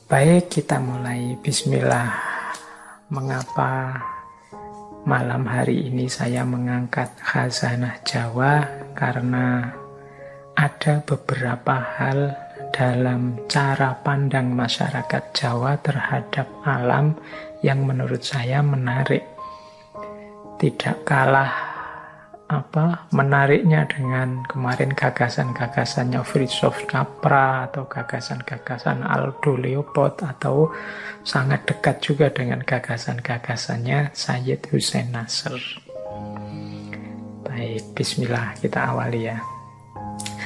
Baik, kita mulai. Bismillah. Mengapa malam hari ini saya mengangkat khazanah Jawa? Karena ada beberapa hal dalam cara pandang masyarakat Jawa terhadap alam yang menurut saya menarik. Tidak kalah menariknya dengan kemarin gagasan-gagasannya Fritjof Capra atau gagasan-gagasan Aldo Leopold, atau sangat dekat juga dengan gagasan-gagasannya Sayyid Hussein Nasr. Baik, bismillah, kita awali ya.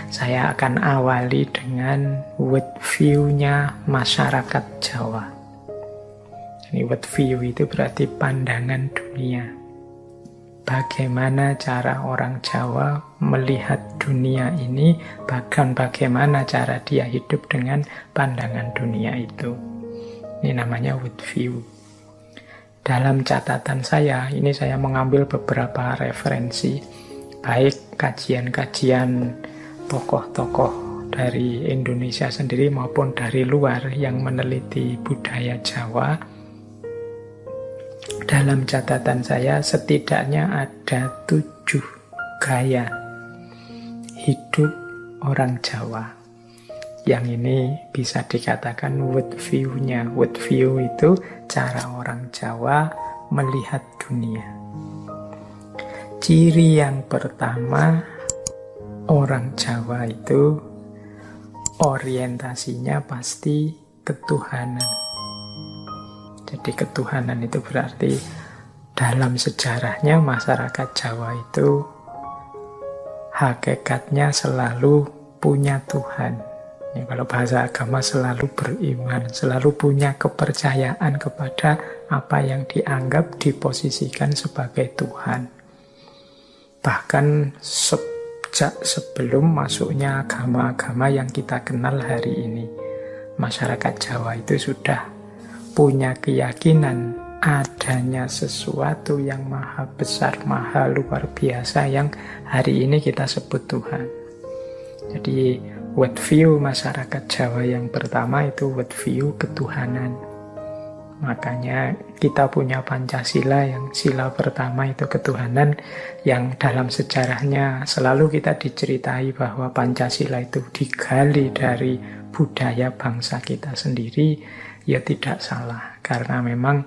Saya akan awali dengan world view-nya masyarakat Jawa. Ini world view itu berarti pandangan dunia. Bagaimana cara orang Jawa melihat dunia ini, bahkan bagaimana cara dia hidup dengan pandangan dunia itu. Ini namanya world view. Dalam catatan saya, ini saya mengambil beberapa referensi, baik kajian-kajian tokoh-tokoh dari Indonesia sendiri maupun dari luar yang meneliti budaya Jawa. Dalam catatan saya setidaknya ada 7 gaya hidup orang Jawa. Yang ini bisa dikatakan world view-nya. World view itu cara orang Jawa melihat dunia. Ciri yang pertama, orang Jawa itu orientasinya pasti ketuhanan. Jadi ketuhanan itu berarti dalam sejarahnya masyarakat Jawa itu hakikatnya selalu punya Tuhan. Ya, kalau bahasa agama selalu beriman, selalu punya kepercayaan kepada apa yang dianggap diposisikan sebagai Tuhan. Bahkan sejak sebelum masuknya agama-agama yang kita kenal hari ini, masyarakat Jawa itu sudah punya keyakinan adanya sesuatu yang maha besar, maha luar biasa yang hari ini kita sebut Tuhan. Jadi world view masyarakat Jawa yang pertama itu world view ketuhanan. Makanya kita punya Pancasila yang sila pertama itu ketuhanan, yang dalam sejarahnya selalu kita diceritai bahwa Pancasila itu digali dari budaya bangsa kita sendiri. Ya tidak salah, karena memang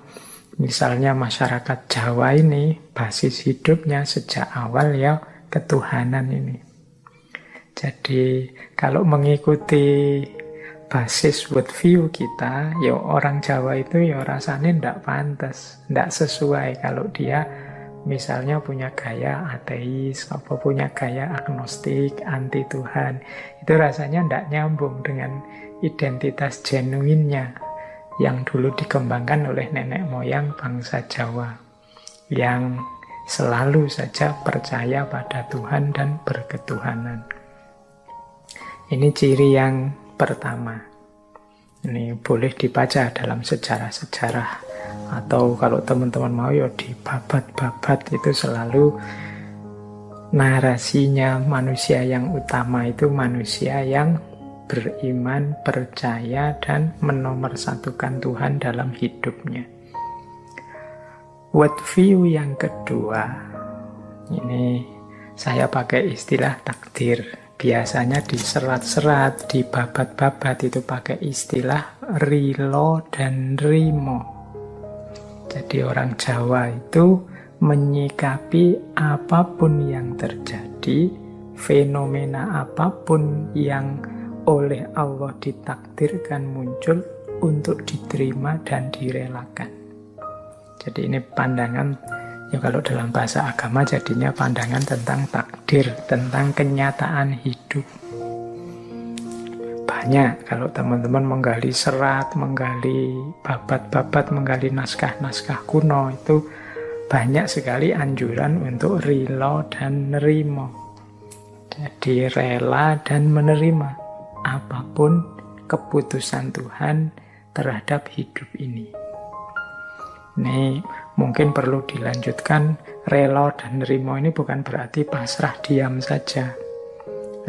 misalnya masyarakat Jawa ini basis hidupnya sejak awal ya ketuhanan ini. Jadi kalau mengikuti basis worldview kita, ya orang Jawa itu ya rasanya tidak pantas, tidak sesuai kalau dia misalnya punya gaya ateis, punya gaya agnostik, anti Tuhan. Itu rasanya tidak nyambung dengan identitas genuinnya yang dulu dikembangkan oleh nenek moyang bangsa Jawa, yang selalu saja percaya pada Tuhan dan berketuhanan. Ini ciri yang pertama. Ini boleh dibaca dalam sejarah-sejarah, atau kalau teman-teman mau ya di babat-babat itu selalu narasinya manusia yang utama itu manusia yang beriman, percaya, dan menomorsatukan Tuhan dalam hidupnya. World view yang kedua, ini saya pakai istilah takdir. Biasanya di serat-serat, di babat-babat itu pakai istilah rilo dan rimo. Jadi orang Jawa itu menyikapi apapun yang terjadi, fenomena apapun yang oleh Allah ditakdirkan muncul untuk diterima dan direlakan. Jadi ini pandangan, ya kalau dalam bahasa agama jadinya pandangan tentang takdir, tentang kenyataan hidup. Banyak kalau teman-teman menggali serat, menggali babat-babat, menggali naskah-naskah kuno, itu banyak sekali anjuran untuk rilo dan nerimo. Jadi rela dan menerima apapun keputusan Tuhan terhadap hidup ini. Ini mungkin perlu dilanjutkan, rela dan nerima ini bukan berarti pasrah diam saja.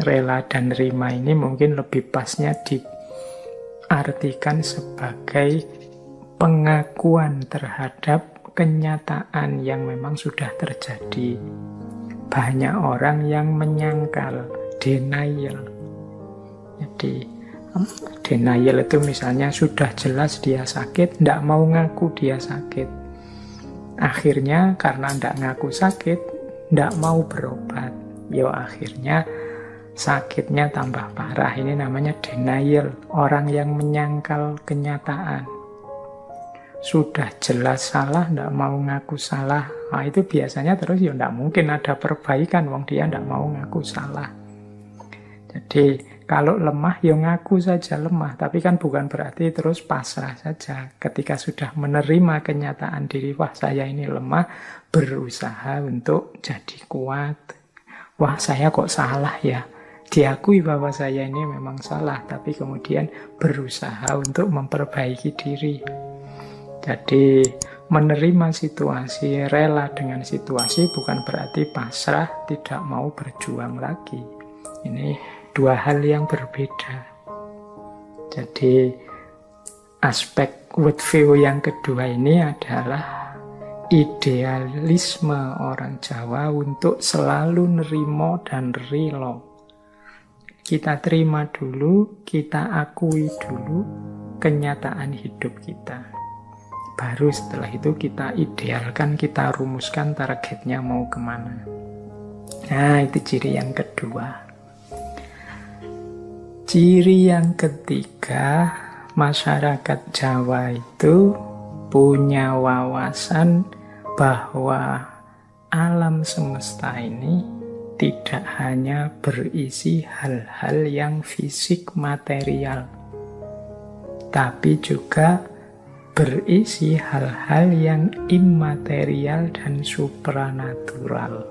Rela dan nerima ini mungkin lebih pasnya artikan sebagai pengakuan terhadap kenyataan yang memang sudah terjadi. Banyak orang yang menyangkal, denial. Jadi denial itu misalnya sudah jelas dia sakit, tidak mau ngaku dia sakit. Akhirnya karena tidak ngaku sakit, tidak mau berobat. Akhirnya sakitnya tambah parah. Ini namanya denial, orang yang menyangkal kenyataan. Sudah jelas salah, tidak mau ngaku salah. Nah, itu biasanya terus tidak mungkin ada perbaikan, wong dia tidak mau ngaku salah. Jadi kalau lemah ngaku saja lemah, tapi kan bukan berarti terus pasrah saja. Ketika sudah menerima kenyataan diri, wah saya ini lemah, berusaha untuk jadi kuat. Wah saya kok salah ya. Diakui bahwa saya ini memang salah, tapi kemudian berusaha untuk memperbaiki diri. Jadi menerima situasi, rela dengan situasi bukan berarti pasrah, tidak mau berjuang lagi. Ini dua hal yang berbeda. Jadi aspek worldview yang kedua ini adalah idealisme orang Jawa untuk selalu nerimo dan relo. Kita terima dulu, kita akui dulu kenyataan hidup kita. Baru setelah itu kita idealkan, kita rumuskan targetnya mau kemana. Nah, itu ciri yang kedua. Ciri yang ketiga, masyarakat Jawa itu punya wawasan bahwa alam semesta ini tidak hanya berisi hal-hal yang fisik material, tapi juga berisi hal-hal yang immaterial dan supranatural.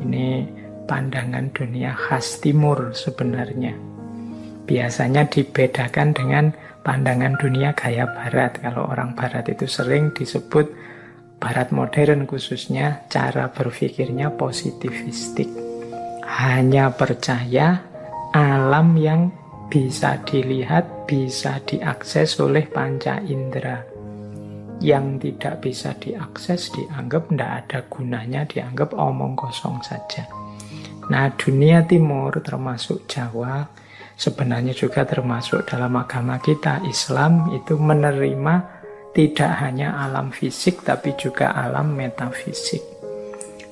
Ini pandangan dunia khas timur sebenarnya. Biasanya dibedakan dengan pandangan dunia gaya barat. Kalau orang barat itu sering disebut, barat modern khususnya, cara berpikirnya positivistik. Hanya percaya alam yang bisa dilihat, bisa diakses oleh panca indera. Yang tidak bisa diakses dianggap tidak ada gunanya, dianggap omong kosong saja. Nah, dunia timur termasuk Jawa, sebenarnya juga termasuk dalam agama kita, Islam, itu menerima tidak hanya alam fisik tapi juga alam metafisik.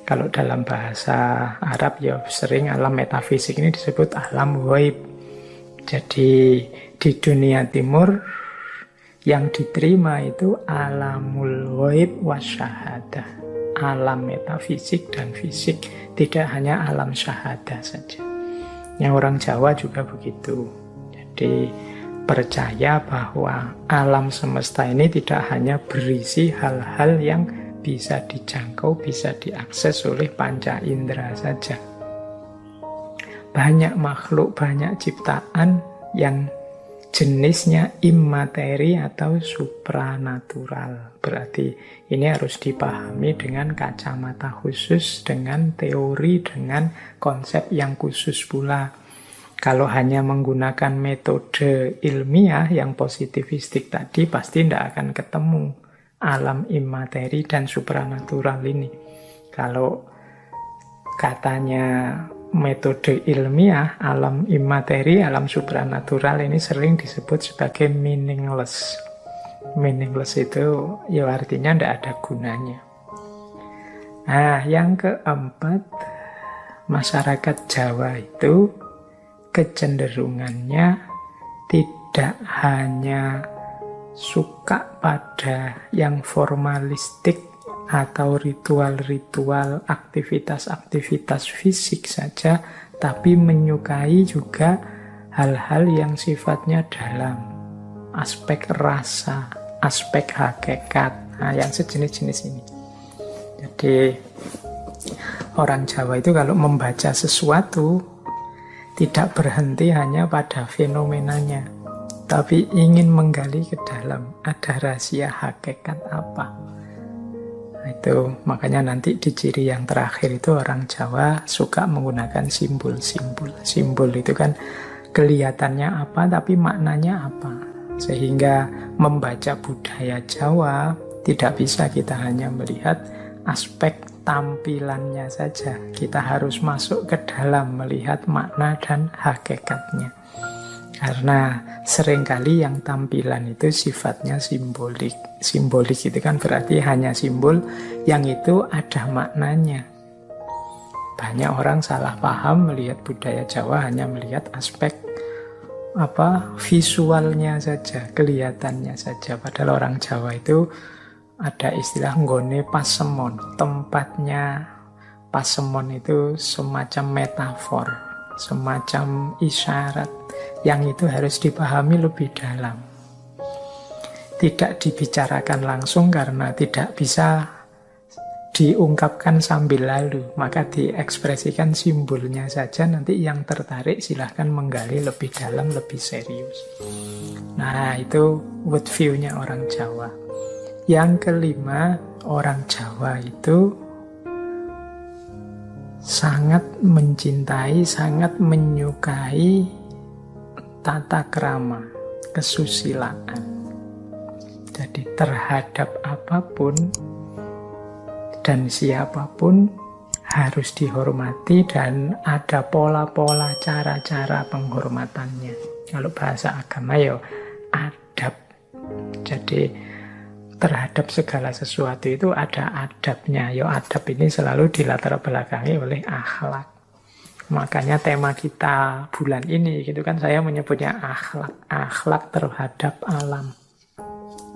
Kalau dalam bahasa Arab sering alam metafisik ini disebut alam ghaib. Jadi di dunia timur yang diterima itu alamul ghaib wasyahadah, alam metafisik dan fisik, tidak hanya alam syahadah saja. Yang orang Jawa juga begitu. Jadi percaya bahwa alam semesta ini tidak hanya berisi hal-hal yang bisa dijangkau, bisa diakses oleh panca indera saja. Banyak makhluk, banyak ciptaan yang jenisnya immateri atau supranatural. Berarti ini harus dipahami dengan kacamata khusus, dengan teori, dengan konsep yang khusus pula. Kalau hanya menggunakan metode ilmiah yang positivistik tadi, pasti tidak akan ketemu alam immateri dan supranatural ini. Kalau katanya metode ilmiah, alam immateri, alam supranatural ini sering disebut sebagai meaningless. Meaningless itu artinya tidak ada gunanya. Nah, yang keempat, masyarakat Jawa itu kecenderungannya tidak hanya suka pada yang formalistik atau ritual-ritual, aktivitas-aktivitas fisik saja, tapi menyukai juga hal-hal yang sifatnya dalam, aspek rasa, aspek hakikat, yang sejenis-jenis ini. Jadi orang Jawa itu kalau membaca sesuatu tidak berhenti hanya pada fenomenanya, tapi ingin menggali ke dalam, ada rahasia hakikat apa. Itu makanya nanti di ciri yang terakhir itu orang Jawa suka menggunakan simbol-simbol. Simbol itu kan Kelihatannya apa, tapi maknanya apa. Sehingga membaca budaya Jawa tidak bisa kita hanya melihat aspek tampilannya saja. Kita harus masuk ke dalam melihat makna dan hakikatnya. Karena seringkali yang tampilan itu sifatnya simbolik. Simbolik itu kan berarti hanya simbol yang itu ada maknanya. Banyak orang salah paham melihat budaya Jawa hanya melihat aspek visualnya saja, kelihatannya saja. Padahal orang Jawa itu ada istilah nggone pasemon. Tempatnya pasemon itu semacam metafor, semacam isyarat yang itu harus dipahami lebih dalam. Tidak dibicarakan langsung karena tidak bisa diungkapkan sambil lalu, maka diekspresikan simbolnya saja. Nanti yang tertarik silahkan menggali lebih dalam, lebih serius. Nah, itu world view-nya orang Jawa. Yang kelima, orang Jawa itu sangat mencintai, sangat menyukai tata krama, kesusilaan. Jadi terhadap apapun dan siapapun harus dihormati dan ada pola-pola cara-cara penghormatannya. Kalau bahasa agama ya adab. Jadi terhadap segala sesuatu itu ada adabnya. Ya adab ini selalu dilatar belakangi oleh akhlak. Makanya tema kita bulan ini gitu kan, saya menyebutnya akhlak terhadap alam.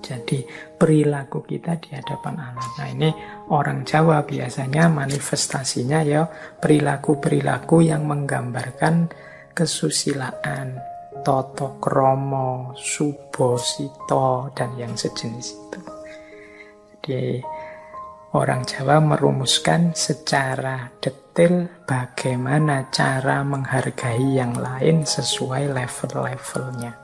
Jadi perilaku kita di hadapan alam. Nah, ini orang Jawa biasanya manifestasinya ya perilaku-perilaku yang menggambarkan kesusilaan, toto kromo, subosito, dan yang sejenis itu. Jadi orang Jawa merumuskan secara detail bagaimana cara menghargai yang lain sesuai level-levelnya.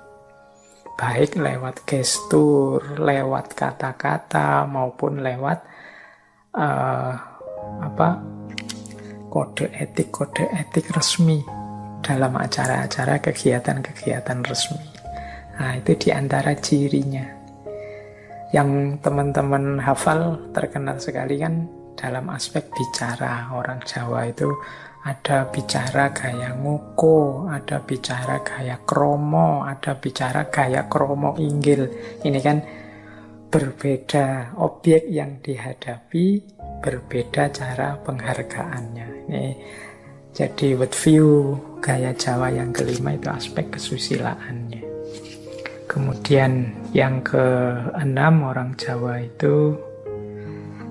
Baik lewat gestur, lewat kata-kata, maupun lewat kode etik resmi dalam acara-acara kegiatan-kegiatan resmi. Nah, itu diantara cirinya. Yang teman-teman hafal terkenal sekali kan dalam aspek bicara. Orang Jawa itu ada bicara gaya ngoko, ada bicara gaya kromo, ada bicara gaya kromo inggil. Ini kan berbeda objek yang dihadapi, berbeda cara penghargaannya. Ini jadi world view gaya Jawa yang kelima itu aspek kesusilaannya. Kemudian yang keenam, orang Jawa itu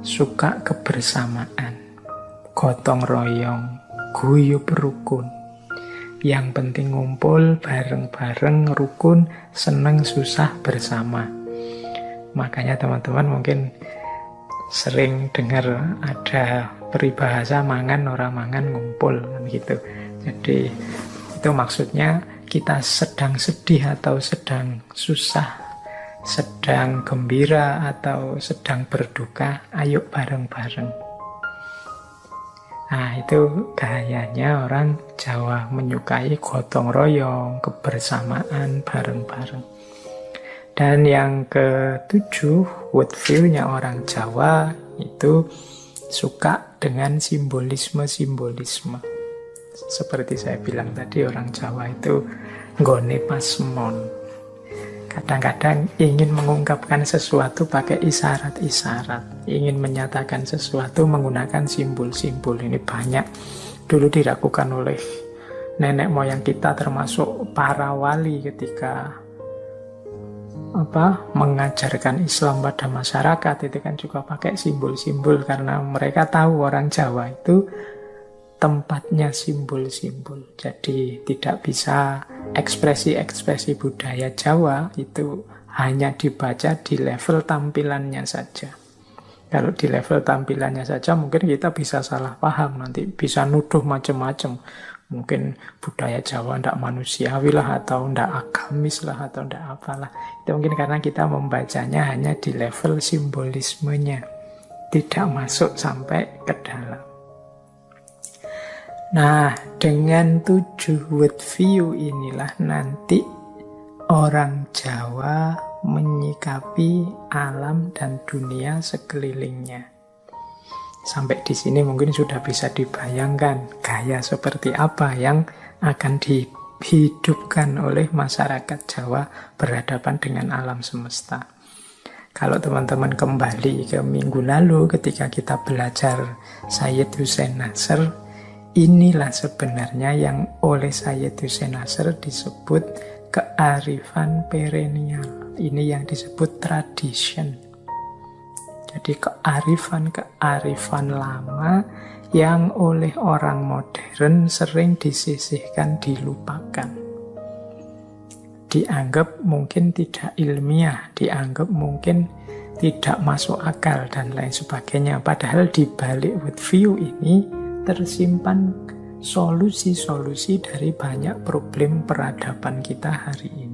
suka kebersamaan, gotong royong, guyub rukun. Yang penting ngumpul bareng-bareng, rukun, seneng susah bersama. Makanya teman-teman mungkin sering dengar ada peribahasa mangan orang mangan ngumpul kan gitu. Jadi itu maksudnya kita sedang sedih atau sedang susah, sedang gembira atau sedang berduka, ayo bareng-bareng. Nah, itu gayanya orang Jawa, menyukai gotong royong, kebersamaan bareng-bareng. Dan yang ketujuh, world view-nya orang Jawa itu suka dengan simbolisme-simbolisme. Seperti saya bilang tadi, orang Jawa itu nggone pasemon. Kadang-kadang ingin mengungkapkan sesuatu pakai isyarat-isyarat. Ingin menyatakan sesuatu menggunakan simbol-simbol. Ini banyak dulu dilakukan oleh nenek moyang kita, termasuk para wali ketika mengajarkan Islam pada masyarakat. Itu kan juga pakai simbol-simbol karena mereka tahu orang Jawa itu tempatnya simbol-simbol. Jadi tidak bisa ekspresi-ekspresi budaya Jawa itu hanya dibaca di level tampilannya saja. Kalau di level tampilannya saja mungkin kita bisa salah paham, nanti bisa nuduh macam-macam. Mungkin budaya Jawa tidak manusiawi lah, atau tidak agamis lah, atau tidak apalah. Itu mungkin karena kita membacanya hanya di level simbolismenya, tidak masuk sampai ke dalam. Nah, dengan 7 worldview inilah nanti orang Jawa menyikapi alam dan dunia sekelilingnya. Sampai di sini mungkin sudah bisa dibayangkan gaya seperti apa yang akan dihidupkan oleh masyarakat Jawa berhadapan dengan alam semesta. Kalau teman-teman kembali ke minggu lalu ketika kita belajar Sayyid Hussein Nasr, inilah sebenarnya yang oleh Sayyid Hussein Nasr disebut kearifan perennial. Ini yang disebut tradition. Jadi kearifan lama yang oleh orang modern sering disisihkan, dilupakan. Dianggap mungkin tidak ilmiah, dianggap mungkin tidak masuk akal, dan lain sebagainya. Padahal di balik worldview ini tersimpan solusi-solusi dari banyak problem peradaban kita hari ini.